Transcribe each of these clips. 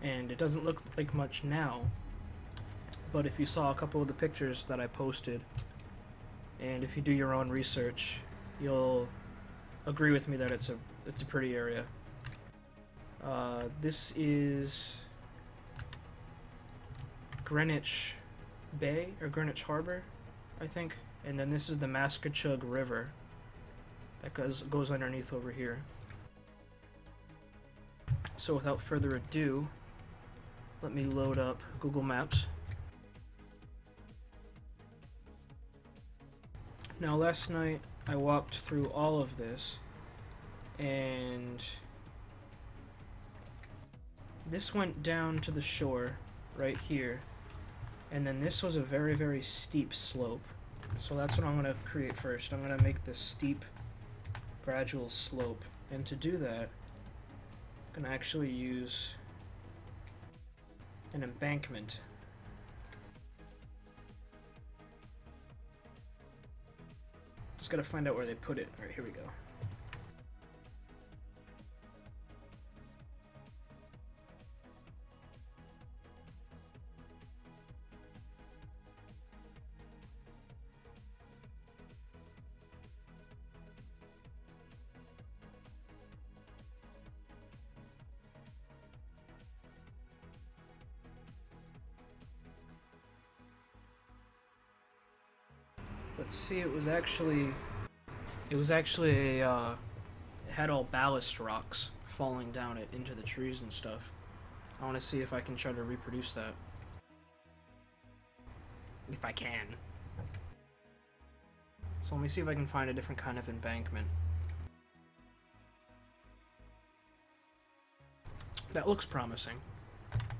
and it doesn't look like much now, but if you saw a couple of the pictures that I posted, and if you do your own research, you'll agree with me that it's a pretty area. This is Greenwich Bay, or Greenwich Harbor, I think. And then this is the Maskachug River that goes underneath over here. So without further ado, let me load up Google Maps. Now last night I walked through all of this, and this went down to the shore right here, and then this was a very, very steep slope. So that's what I'm going to create first. I'm going to make this steep, gradual slope, and to do that, I'm going to actually use an embankment. Just got to find out where they put it. Alright, here we go. Let's see, it was actually it had all ballast rocks falling down it into the trees and stuff. I want to see if I can try to reproduce that. If I can. So let me see if I can find a different kind of embankment. That looks promising.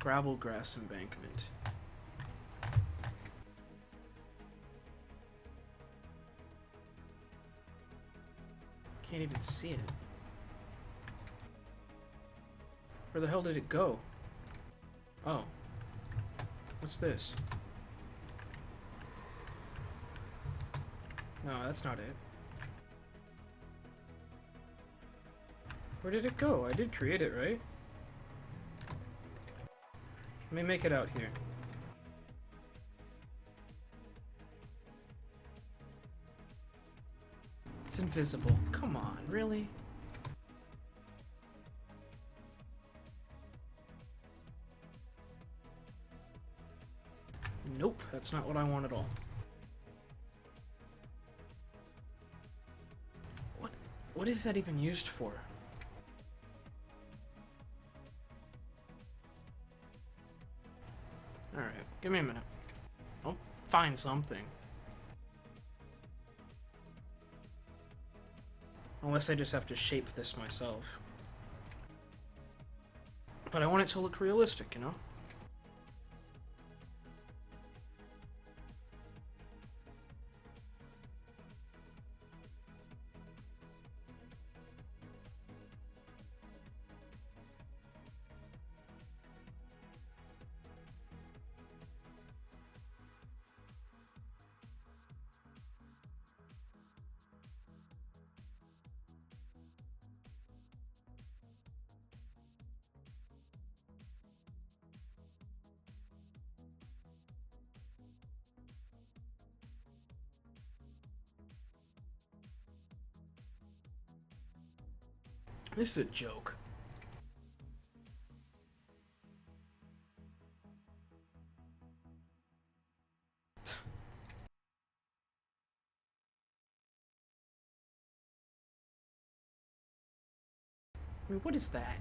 Gravel grass embankment. Can't even see it. Where the hell did it go? Oh. What's this? No, that's not it. Where did it go? I did create it, right? Let me make it out here. It's invisible. Come on, really? Nope, that's not what I want at all. What is that even used for? Alright, give me a minute. I'll find something. Unless I just have to shape this myself. But I want it to look realistic, you know? This is a joke. I mean, what is that?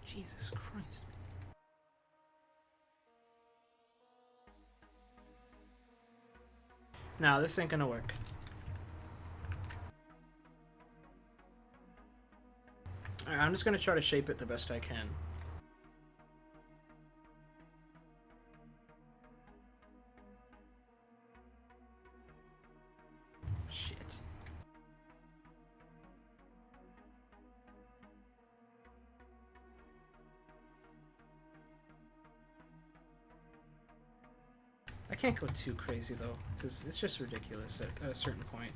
Jesus Christ. No, this ain't gonna work. Alright, I'm just gonna try to shape it the best I can. Shit. I can't go too crazy though, because it's just ridiculous at a certain point.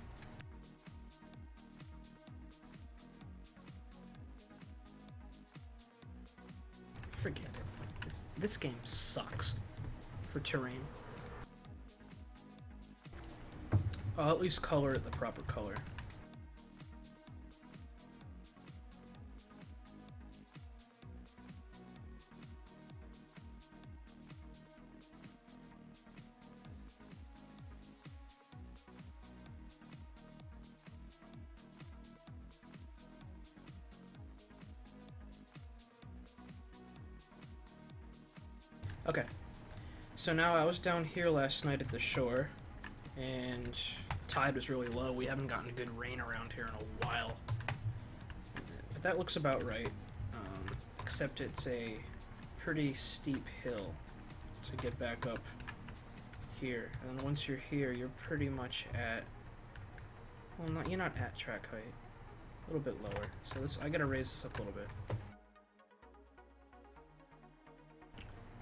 Forget it. This game sucks for terrain. I'll at least color it the proper color. Okay, so now I was down here last night at the shore, and tide was really low. We haven't gotten good rain around here in a while. But that looks about right, except it's a pretty steep hill to get back up here. And then once you're here, you're pretty much at, well, you're not at track height, a little bit lower. So I gotta raise this up a little bit.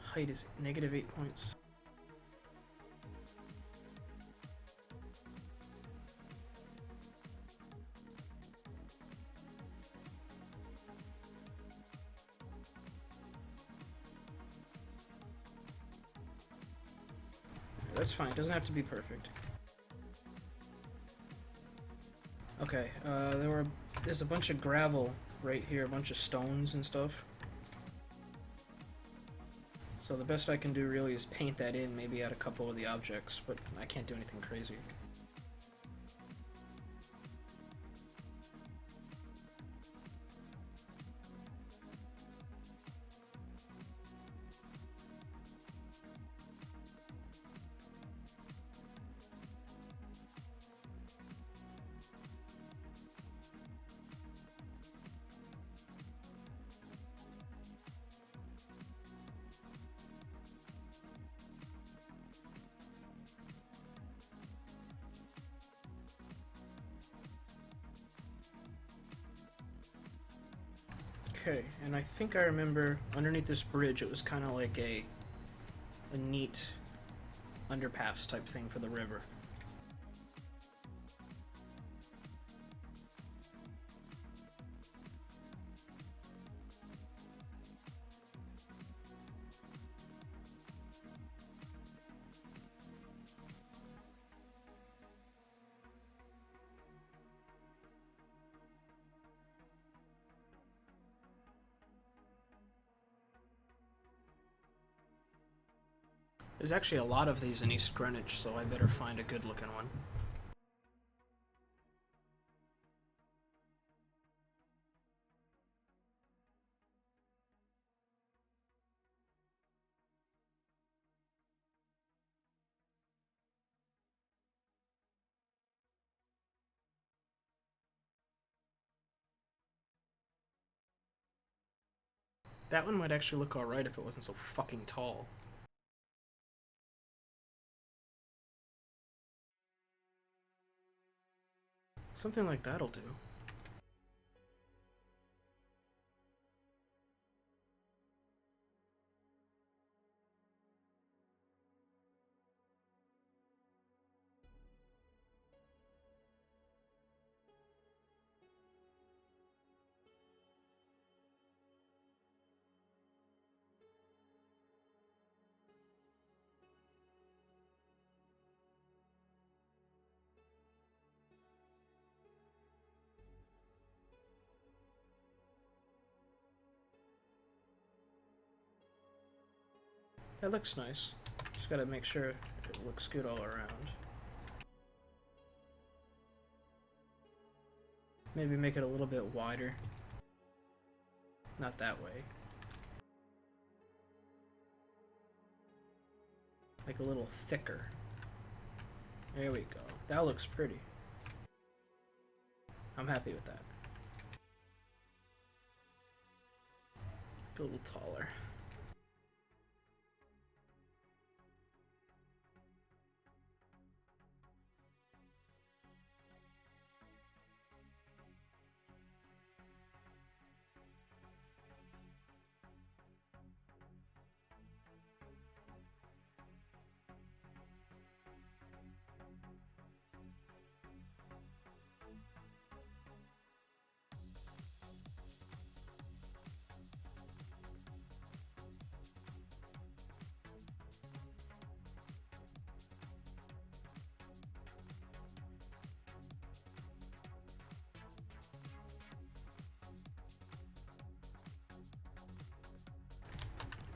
Height is -8 points. That's fine, it doesn't have to be perfect. Okay, there's a bunch of gravel right here, a bunch of stones and stuff. So the best I can do really is paint that in, maybe add a couple of the objects, but I can't do anything crazy. Okay, and I think I remember underneath this bridge it was kind of like a neat underpass type thing for the river. There's actually a lot of these in East Greenwich, so I better find a good looking one. That one might actually look alright if it wasn't so fucking tall. Something like that'll do. That looks nice. Just gotta make sure it looks good all around. Maybe make it a little bit wider. Not that way. Like a little thicker. There we go. That looks pretty. I'm happy with that. Go a little taller.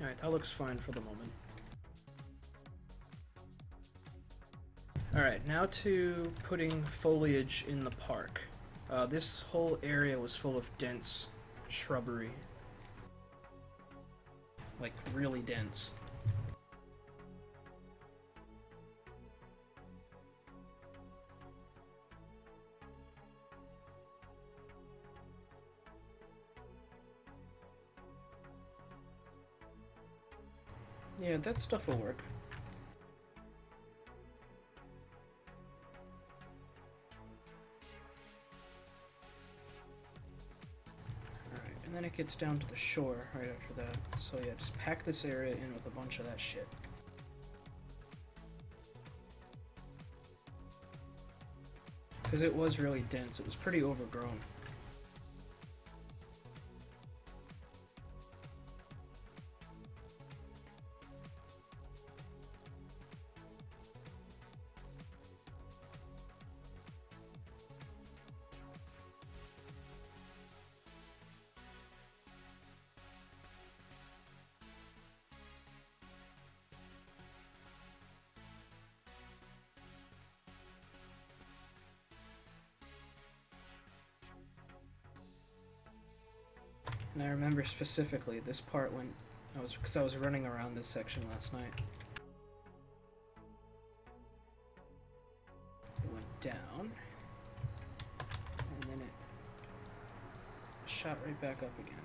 Alright, that looks fine for the moment. Alright, now to putting foliage in the park. This whole area was full of dense shrubbery. Like, really dense. Yeah, that stuff will work. Alright, and then it gets down to the shore right after that. So yeah, just pack this area in with a bunch of that shit. Because it was really dense, it was pretty overgrown. And I remember specifically this part when because I was running around this section last night. It went down, and then it shot right back up again.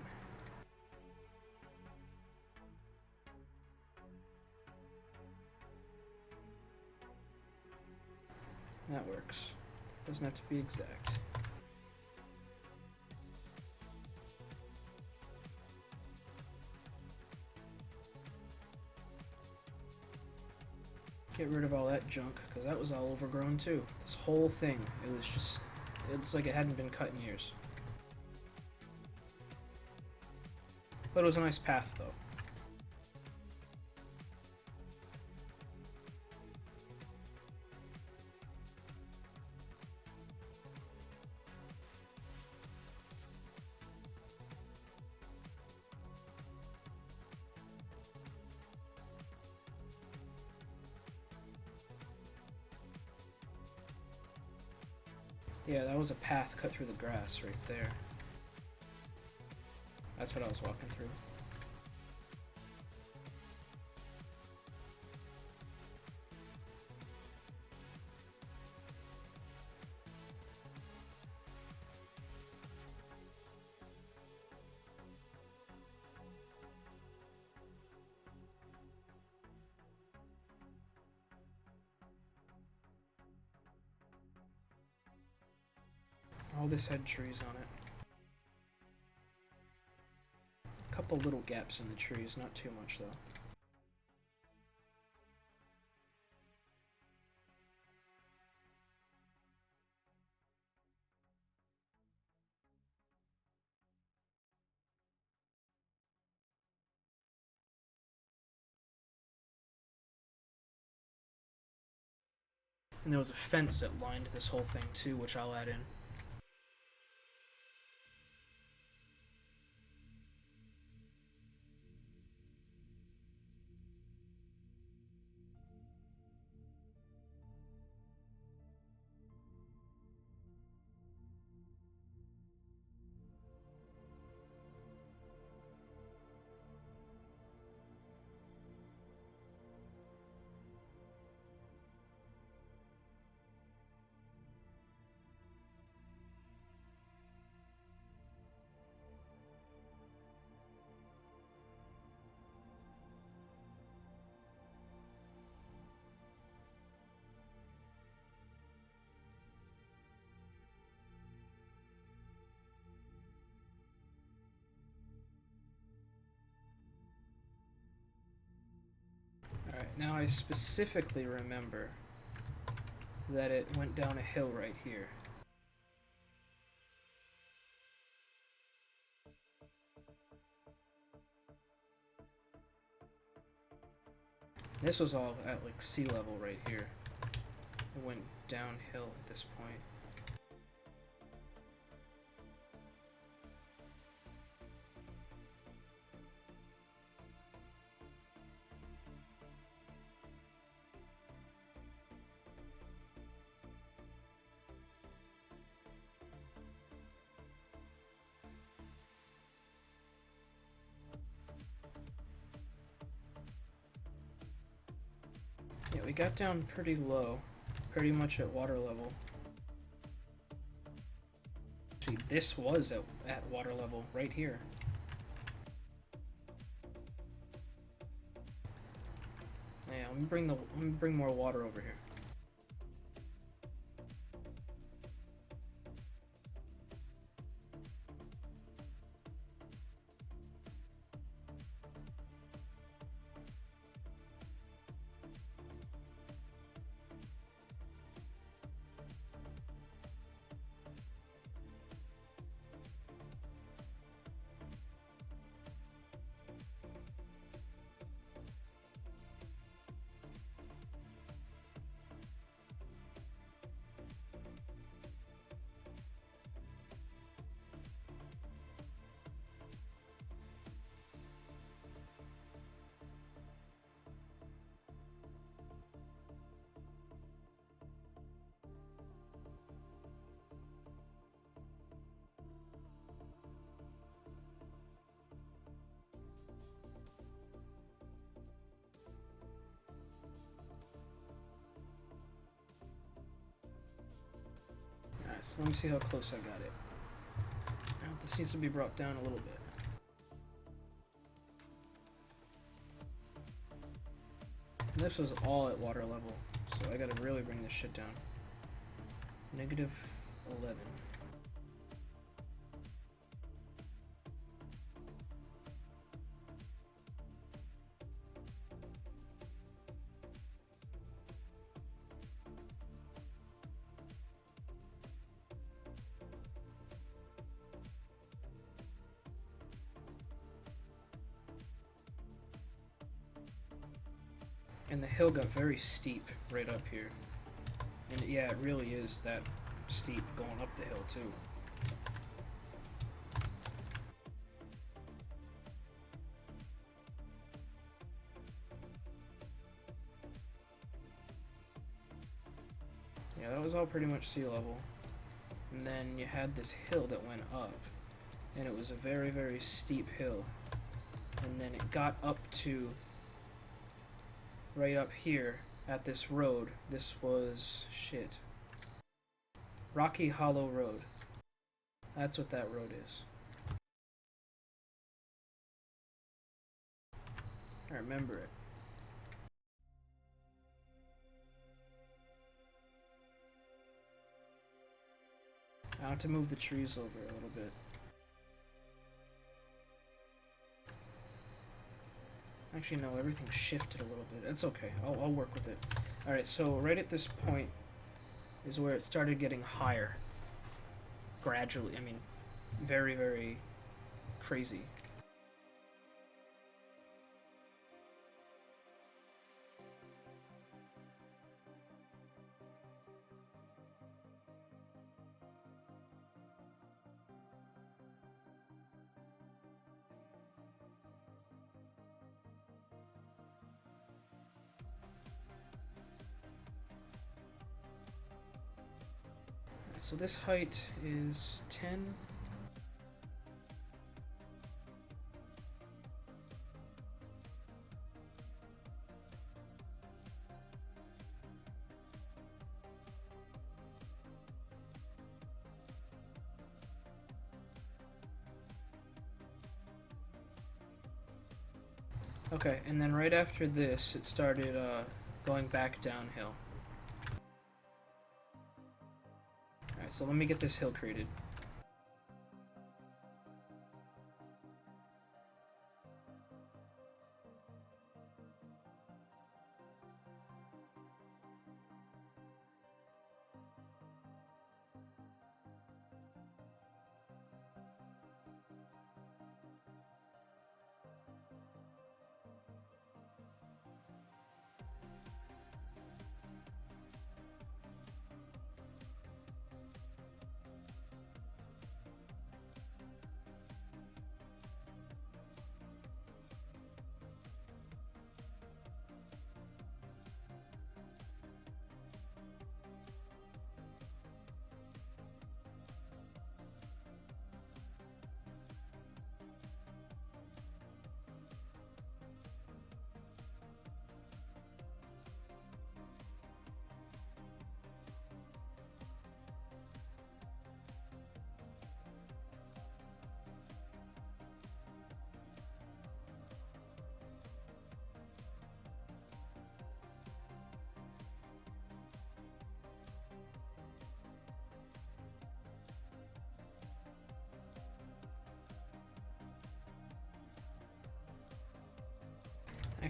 That works. Doesn't have to be exact. Get rid of all that junk, because that was all overgrown too. This whole thing, it was just, it's like it hadn't been cut in years. But it was a nice path though. Yeah, that was a path cut through the grass right there. That's what I was walking through. All this had trees on it. A couple little gaps in the trees, not too much though. And there was a fence that lined this whole thing too, which I'll add in. Alright, now I specifically remember that it went down a hill right here. This was all at like sea level right here. It went downhill at this point. it got down pretty low, pretty much at water level. Actually, this was at water level right here. Yeah, let me bring more water over here. Alright, so let me see how close I got it. Now, this needs to be brought down a little bit. And this was all at water level, so I gotta really bring this shit down. Negative 11. And the hill got very steep right up here. And yeah, it really is that steep going up the hill too. Yeah, that was all pretty much sea level. And then you had this hill that went up. And it was a very, very steep hill. And then it got up to right up here at this road. This was shit. Rocky Hollow Road. That's what that road is. I remember it. I have to move the trees over a little bit. Actually, no, everything shifted a little bit. It's okay. I'll work with it. Alright, so right at this point is where it started getting higher. Gradually. I mean, very, very crazy. So this height is 10. Okay, and then right after this, it started going back downhill. Alright, so let me get this hill created.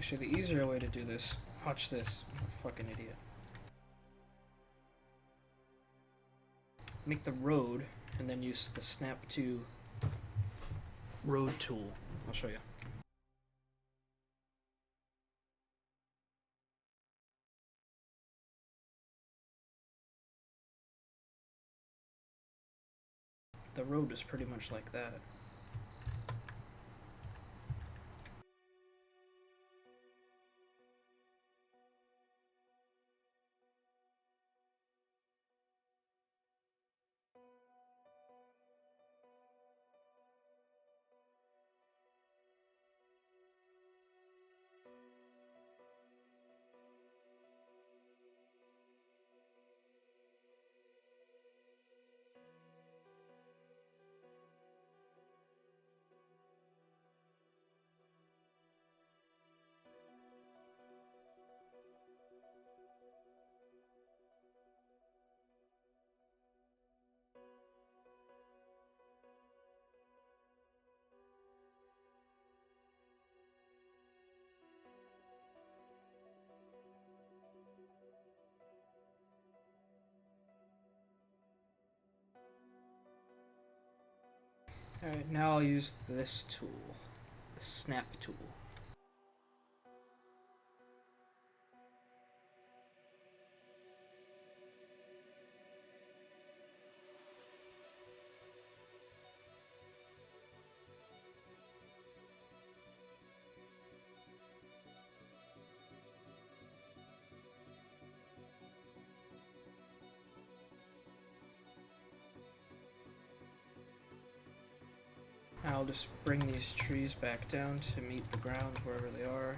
Actually, the easier way to do this, watch this, I'm a fucking idiot. Make the road, and then use the snap to road tool. I'll show you. The road is pretty much like that. Alright, now I'll use this tool, the snap tool. I'll just bring these trees back down to meet the ground wherever they are.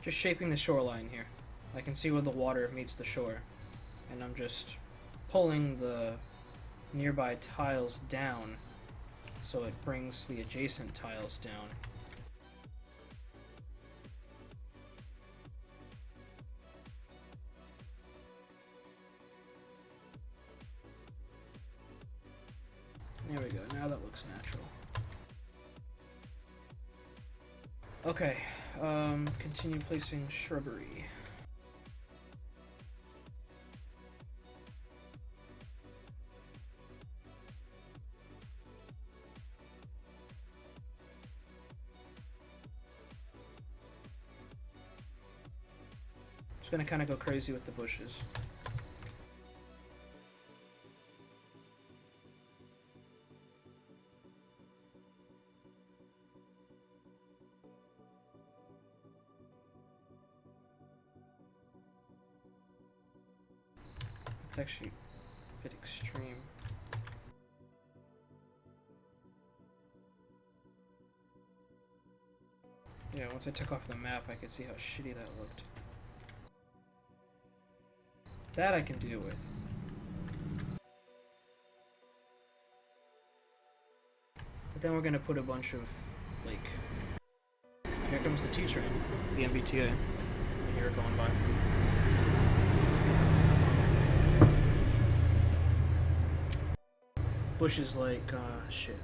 Just shaping the shoreline here. I can see where the water meets the shore, and I'm just pulling the nearby tiles down so it brings the adjacent tiles down. There we go, now that looks natural. Okay, continue placing shrubbery. Just gonna kind of go crazy with the bushes. It's actually a bit extreme. Yeah, once I took off the map, I could see how shitty that looked. That I can deal with. But then we're gonna put a bunch of, like... Here comes the T-train, the MBTA. I hear it going by. Bushes like, shit.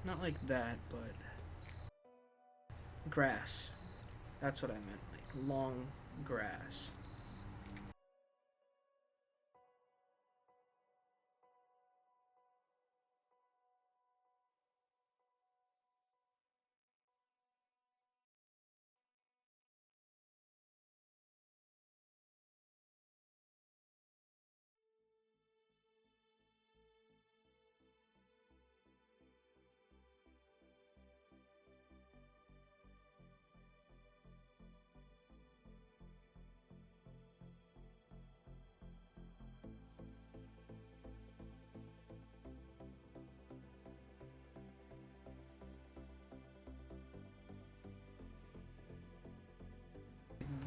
Not like that, but... grass. That's what I meant, like long grass.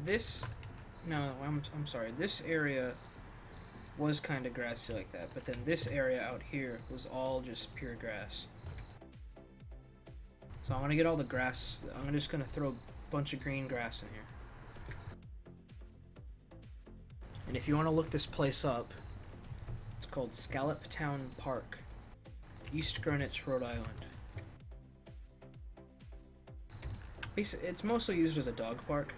This, no, I'm sorry. This area was kind of grassy like that, but then this area out here was all just pure grass. So I'm gonna get all the grass. I'm just gonna throw a bunch of green grass in here. And if you want to look this place up, it's called Scallop Town Park, East Greenwich, Rhode Island. It's mostly used as a dog park.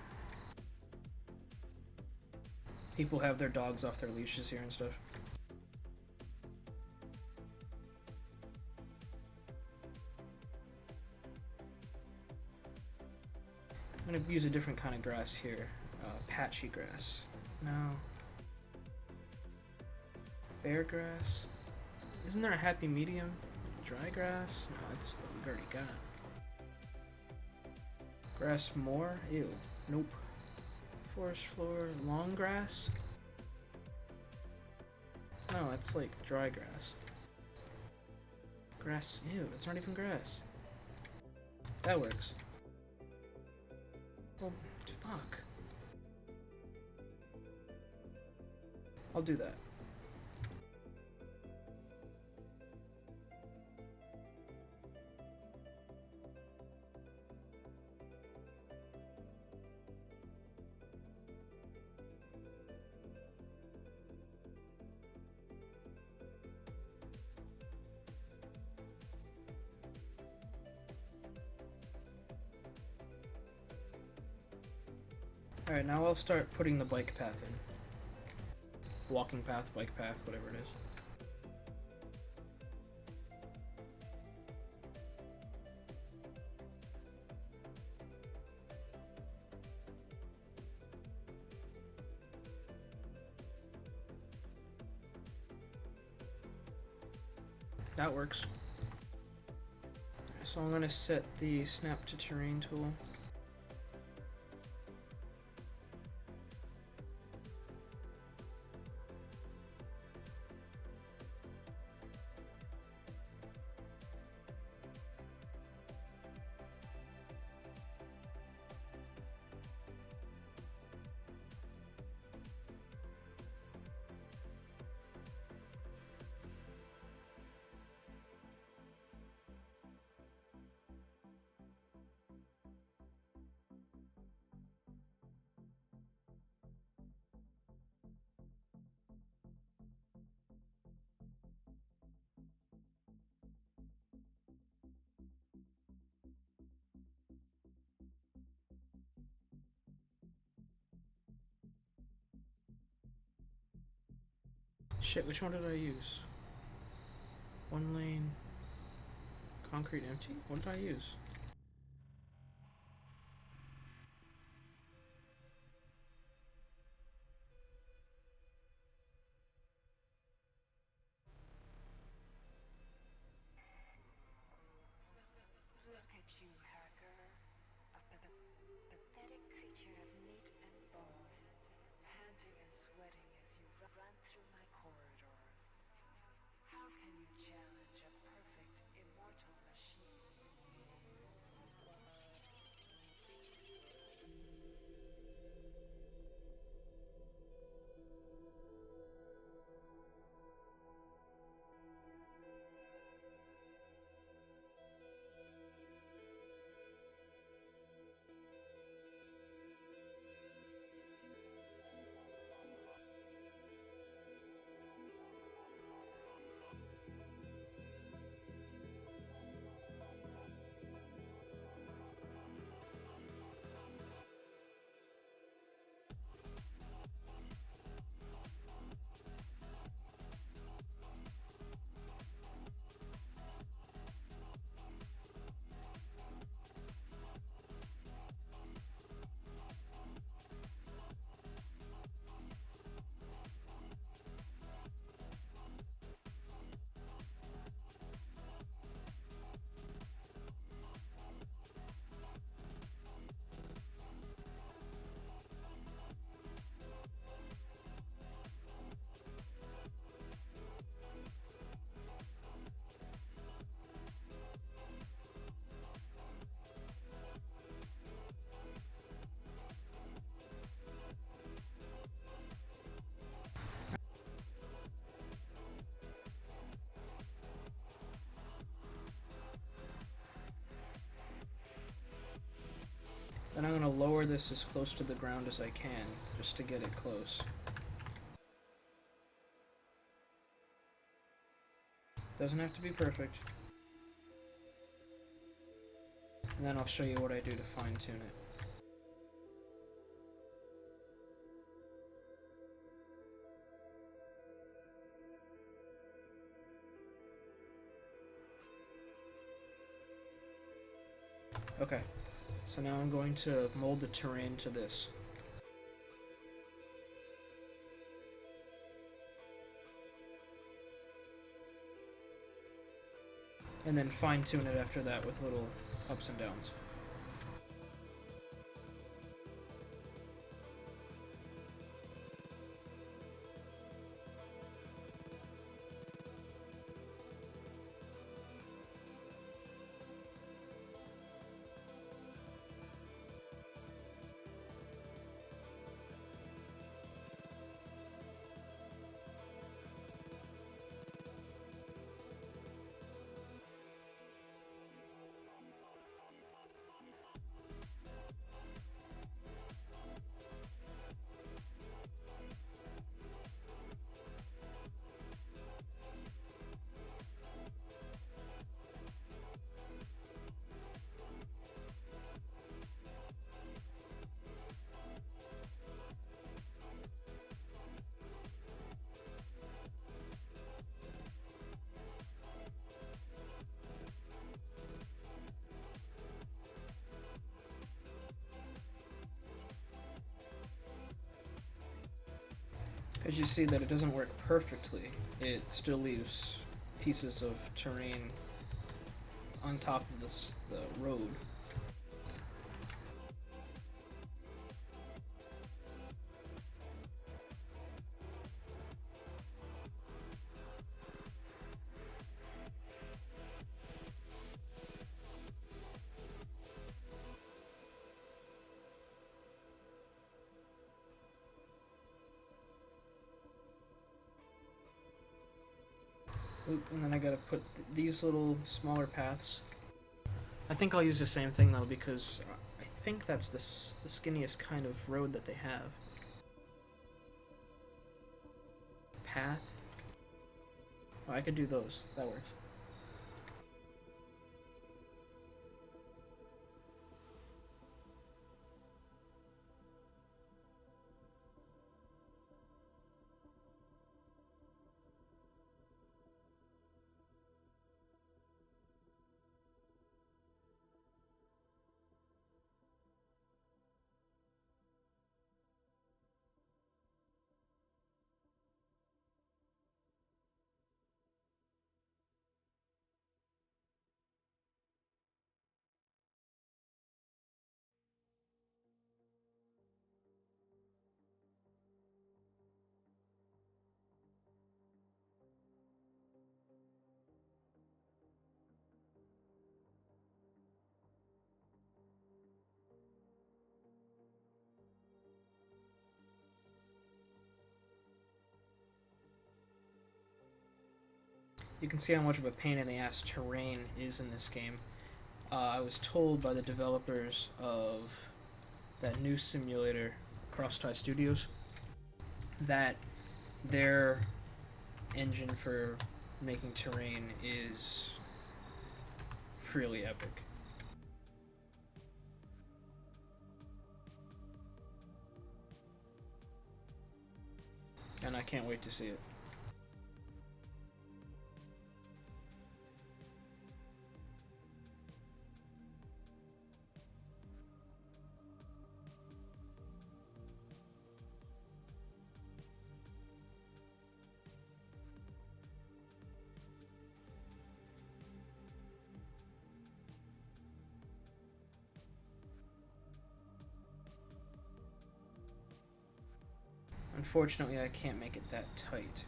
People have their dogs off their leashes here and stuff. I'm gonna use a different kind of grass here. Patchy grass. No. Bare grass. Isn't there a happy medium? Dry grass? No, that's what we've already got. Grass more? Ew. Nope. Forest floor, long grass? No, that's like dry grass. Grass, ew, it's not even grass. That works. Well, fuck. I'll do that. Alright, now I'll start putting the bike path in. Walking path, bike path, whatever it is. That works. So I'm going to set the snap to terrain tool. Shit, which one did I use? One lane, concrete empty? What did I use? Look at you, hacker. A pathetic creature of meat and bone, panting and sweating as you run challenge a perfect immortal machine. Then I'm going to lower this as close to the ground as I can, just to get it close. Doesn't have to be perfect. And then I'll show you what I do to fine-tune it. Okay, so now I'm going to mold the terrain to this. And then fine-tune it after that with little ups and downs. As you see that it doesn't work perfectly, it still leaves pieces of terrain on top of the road. Oop, and then I gotta put these little smaller paths. I think I'll use the same thing though, because I think that's the skinniest kind of road that they have. Path. Oh, I could do those. That works. you can see how much of a pain in the ass terrain is in this game. I was told by the developers of that new simulator, Crosstie Studios, that their engine for making terrain is really epic. And I can't wait to see it. Unfortunately, I can't make it that tight.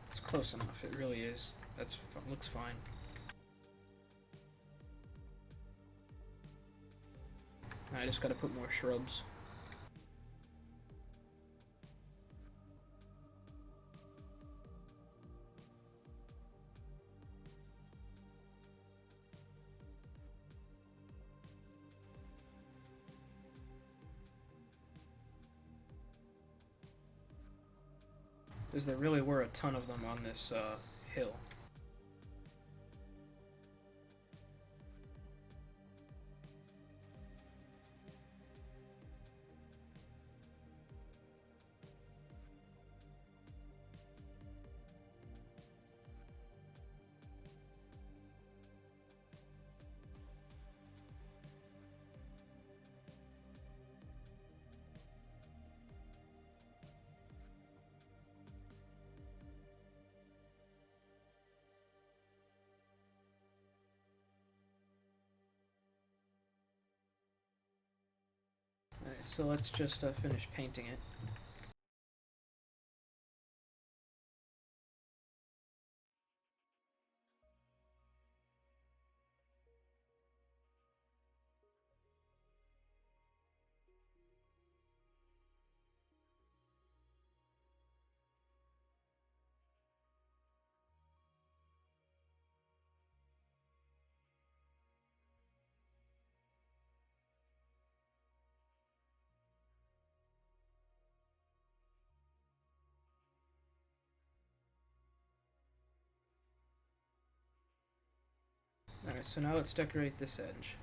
It's close enough, it really is. Looks fine. I just gotta put more shrubs. There really were a ton of them on this hill. Alright, so let's just finish painting it. Alright, so now let's decorate this edge.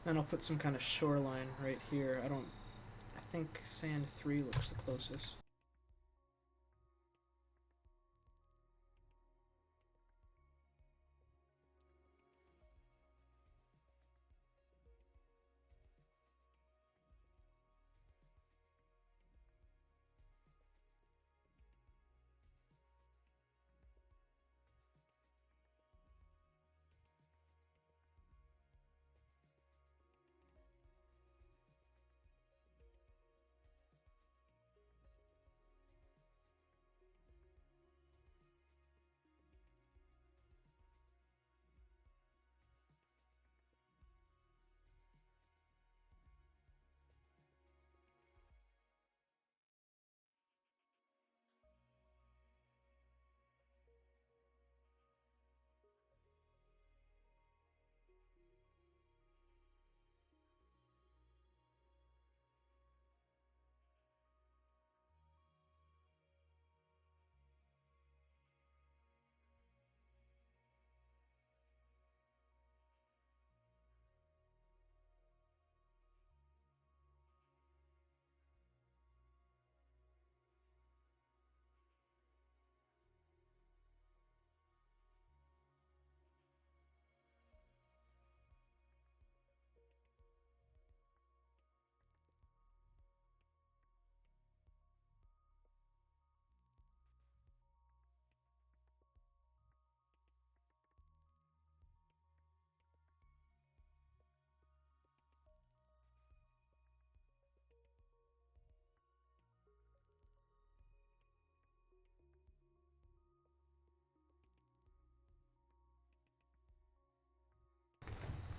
And I'll put some kind of shoreline right here. I think sand 3 looks the closest.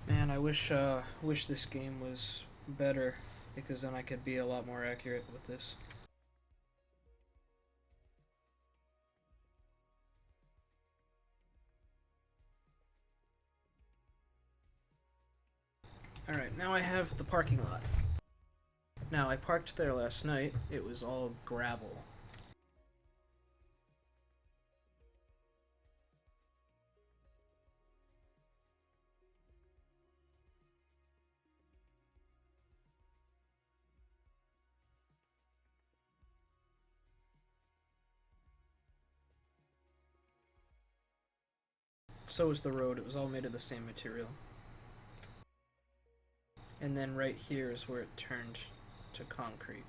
Man, I wish this game was better, because then I could be a lot more accurate with this. Alright, now I have the parking lot. Now, I parked there last night. It was all gravel. So was the road. It was all made of the same material. And then right here is where it turned to concrete.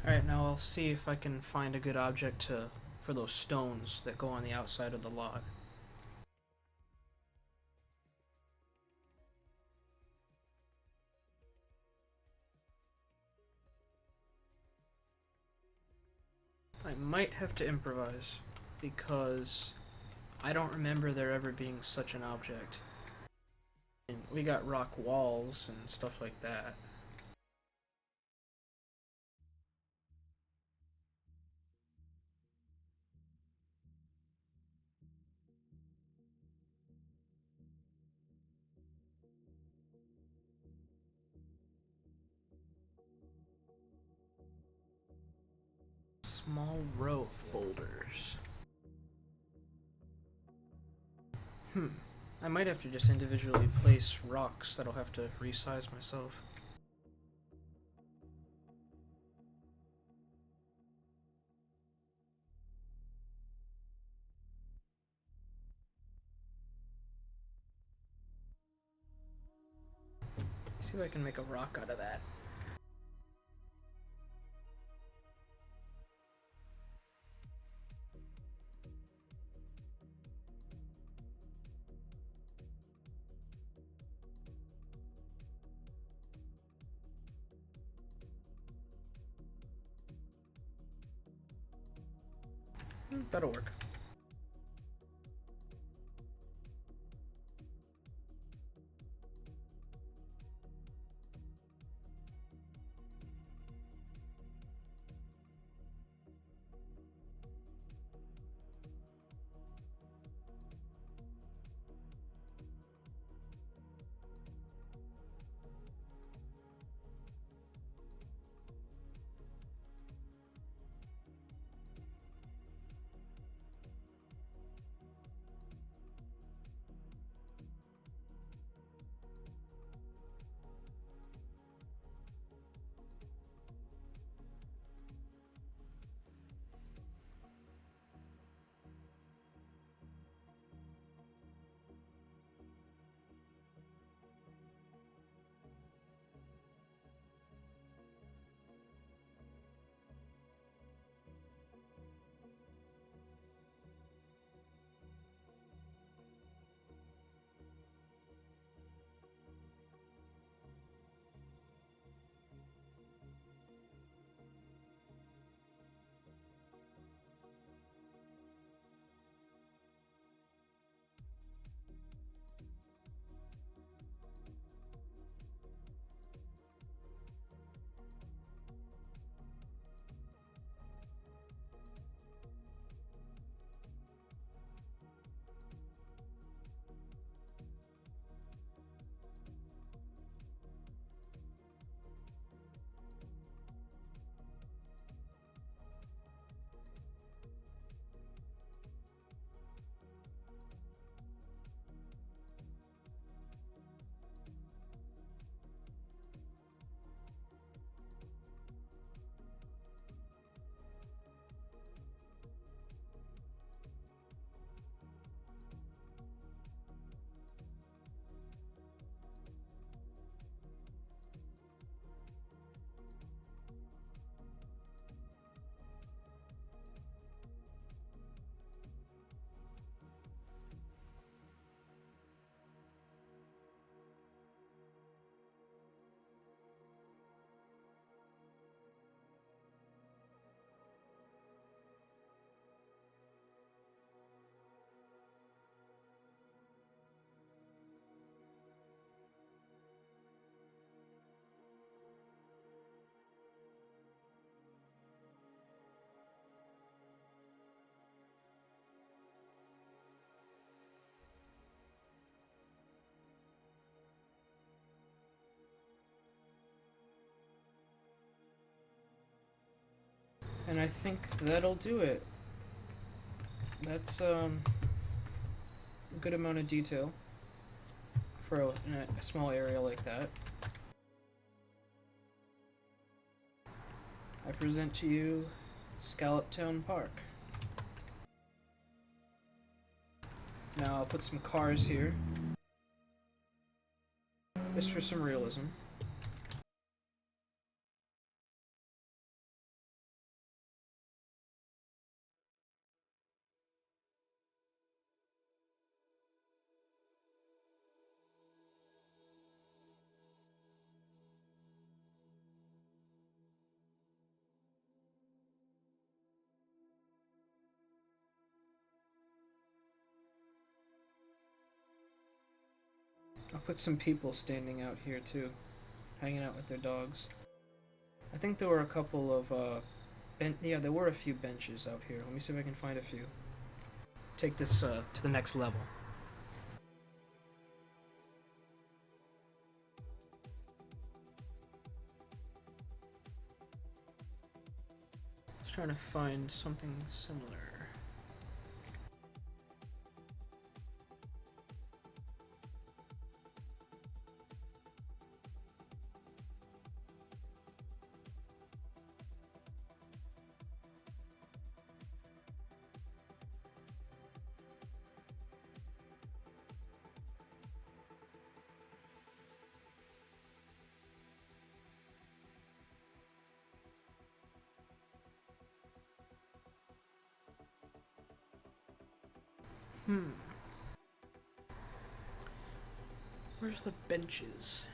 Alright, now I'll see if I can find a good object for those stones that go on the outside of the log. I might have to improvise, because I don't remember there ever being such an object. And we got rock walls and stuff like that. Small row of boulders. I might have to just individually place rocks that'll have to resize myself. See if I can make a rock out of that. That'll work. And I think that'll do it. That's a good amount of detail for a small area like that. I present to you Scallop Town Park. Now I'll put some cars here, just for some realism. I'll put some people standing out here too, hanging out with their dogs. I think there were a couple of, yeah, there were a few benches out here. Let me see if I can find a few. Take this to the next level. Just trying to find something similar. Where's the benches?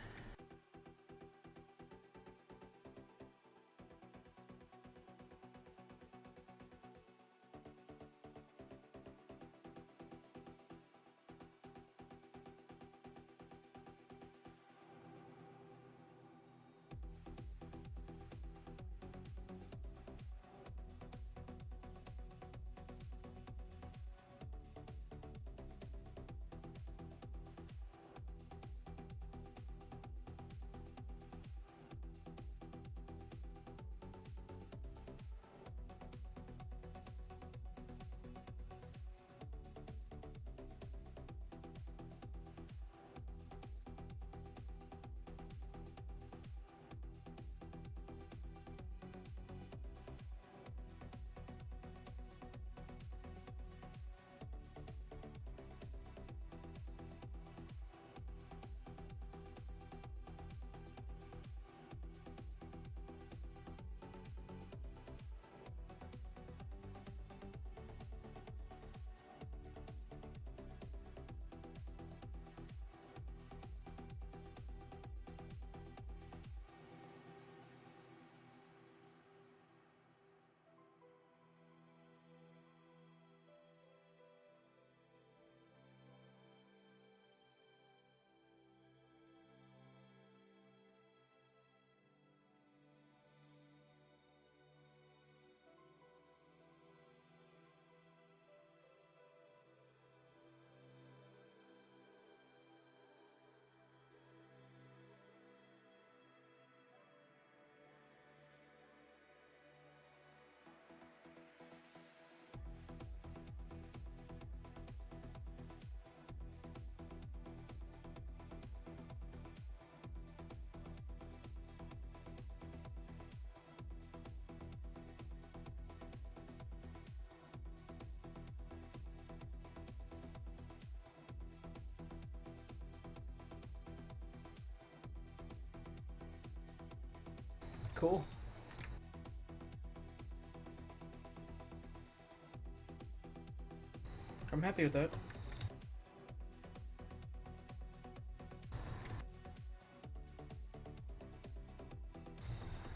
Cool. I'm happy with that.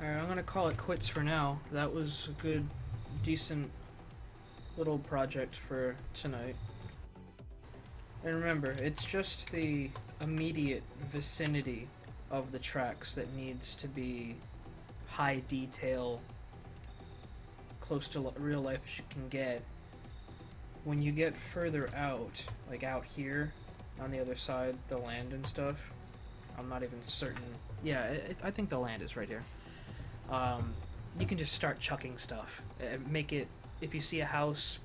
Alright, I'm gonna call it quits for now. That was a good, decent little project for tonight. And remember, it's just the immediate vicinity of the tracks that needs to be high detail, close to real life as you can get. When you get further out, like out here on the other side, the land and stuff, I'm not even certain. Yeah, I think the land is right here. You can just start chucking stuff. Make it, if you see a house,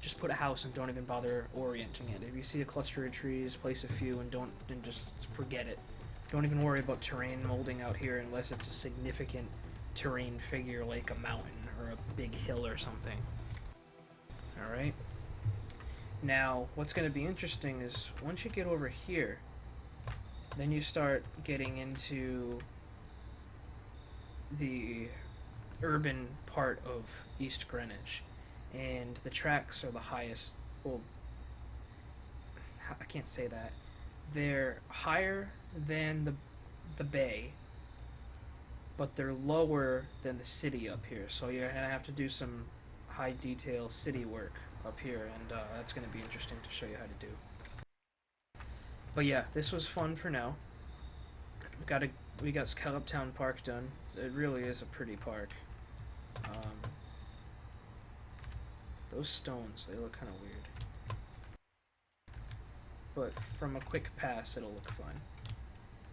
just put a house and don't even bother orienting it. If you see a cluster of trees, place a few and just forget it. Don't even worry about terrain molding out here unless it's a significant terrain figure like a mountain or a big hill or something. Alright. Now, what's going to be interesting is once you get over here, then you start getting into the urban part of East Greenwich. And the tracks are the highest. Well, I can't say that. They're higher than the bay, but they're lower than the city up here. So you're going to have to do some high detail city work up here, and that's going to be interesting to show you how to do. But yeah, this was fun for now. We got Scalloptown Park done. It really is a pretty park. Those stones, they look kind of weird. But from a quick pass, it'll look fine.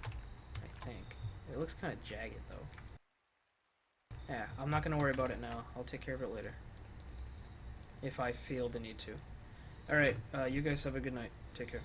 I think. It looks kind of jagged, though. Yeah, I'm not going to worry about it now. I'll take care of it later. If I feel the need to. Alright, you guys have a good night. Take care.